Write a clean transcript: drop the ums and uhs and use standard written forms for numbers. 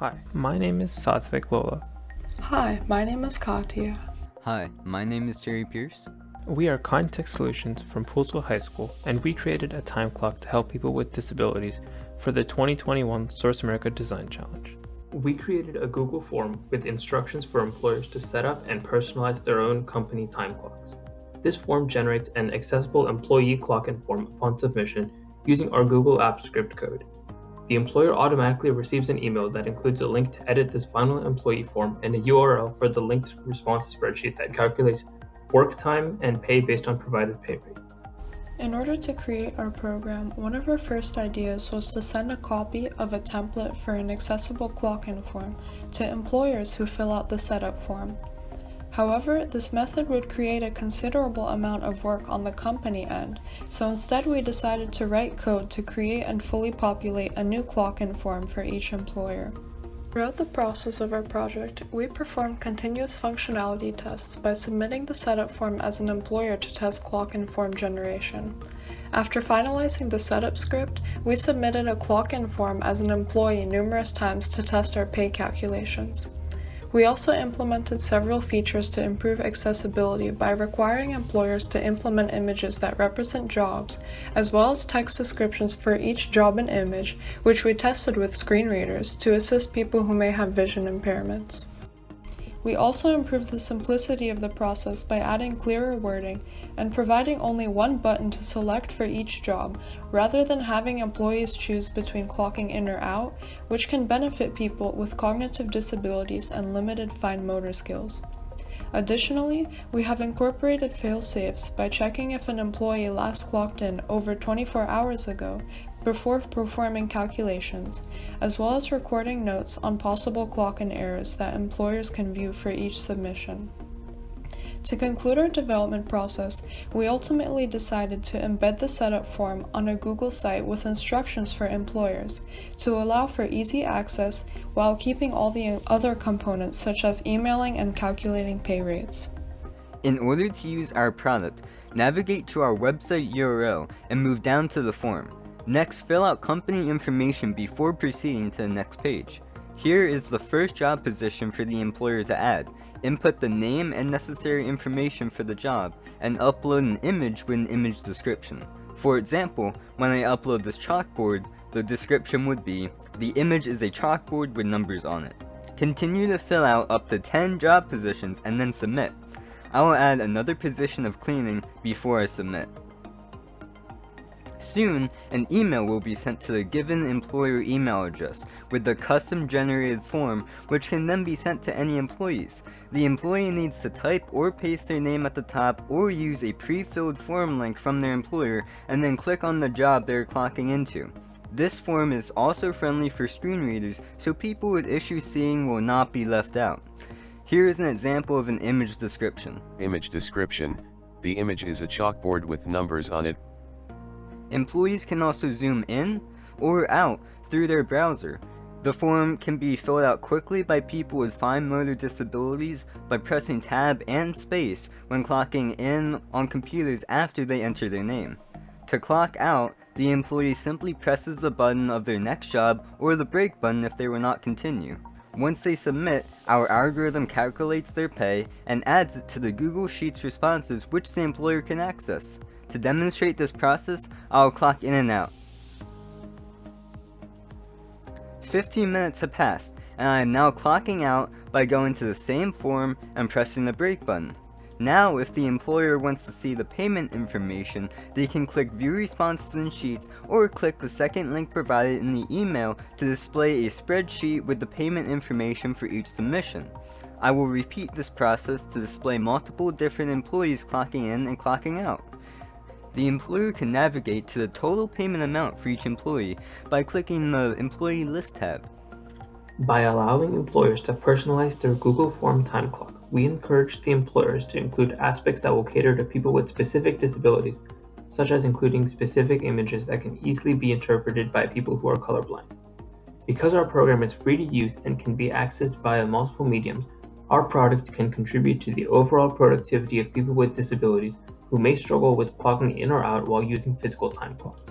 Hi, my name is Satvik Lolla. Hi, my name is Katya. Hi, my name is Terrence Pierce. We are Context Solutions from Poolesville High School, and we created a time clock to help people with disabilities for the 2021 SourceAmerica Design Challenge. We created a Google form with instructions for employers to set up and personalize their own company time clocks. This form generates an accessible employee clock-in form upon submission using our Google Apps script code. The employer automatically receives an email that includes a link to edit this final employee form and a URL for the linked response spreadsheet that calculates work time and pay based on provided pay rate. In order to create our program, one of our first ideas was to send a copy of a template for an accessible clock-in form to employers who fill out the setup form. However, this method would create a considerable amount of work on the company end, so instead we decided to write code to create and fully populate a new clock-in form for each employer. Throughout the process of our project, we performed continuous functionality tests by submitting the setup form as an employer to test clock-in form generation. After finalizing the setup script, we submitted a clock-in form as an employee numerous times to test our pay calculations. We also implemented several features to improve accessibility by requiring employers to implement images that represent jobs, as well as text descriptions for each job and image, which we tested with screen readers to assist people who may have vision impairments. We also improved the simplicity of the process by adding clearer wording and providing only one button to select for each job, rather than having employees choose between clocking in or out, which can benefit people with cognitive disabilities and limited fine motor skills. Additionally, we have incorporated fail-safes by checking if an employee last clocked in over 24 hours ago before performing calculations, as well as recording notes on possible clock-in errors that employers can view for each submission. To conclude our development process, we ultimately decided to embed the setup form on a Google site with instructions for employers to allow for easy access while keeping all the other components such as emailing and calculating pay rates. In order to use our product, navigate to our website URL and move down to the form. Next, fill out company information before proceeding to the next page. Here is the first job position for the employer to add. Input the name and necessary information for the job, and upload an image with an image description. For example, when I upload this chalkboard, the description would be, "The image is a chalkboard with numbers on it." Continue to fill out up to 10 job positions and then submit. I will add another position of cleaning before I submit. Soon, an email will be sent to the given employer email address with the custom-generated form, which can then be sent to any employees. The employee needs to type or paste their name at the top or use a pre-filled form link from their employer and then click on the job they are clocking into. This form is also friendly for screen readers, so people with issues seeing will not be left out. Here is an example of an image description. Image description: the image is a chalkboard with numbers on it. Employees can also zoom in or out through their browser. The form can be filled out quickly by people with fine motor disabilities by pressing tab and space when clocking in on computers after they enter their name. To clock out, the employee simply presses the button of their next job or the break button if they will not continue. Once they submit, our algorithm calculates their pay and adds it to the Google Sheets responses which the employer can access. To demonstrate this process, I'll clock in and out. 15 minutes have passed, and I am now clocking out by going to the same form and pressing the break button. Now, if the employer wants to see the payment information, they can click View Responses in Sheets or click the second link provided in the email to display a spreadsheet with the payment information for each submission. I will repeat this process to display multiple different employees clocking in and clocking out. The employer can navigate to the total payment amount for each employee by clicking the Employee List tab. By allowing employers to personalize their Google Form time clock, we encourage the employers to include aspects that will cater to people with specific disabilities, such as including specific images that can easily be interpreted by people who are colorblind. Because our program is free to use and can be accessed via multiple mediums, our product can contribute to the overall productivity of people with disabilities who may struggle with clocking in or out while using physical time clocks.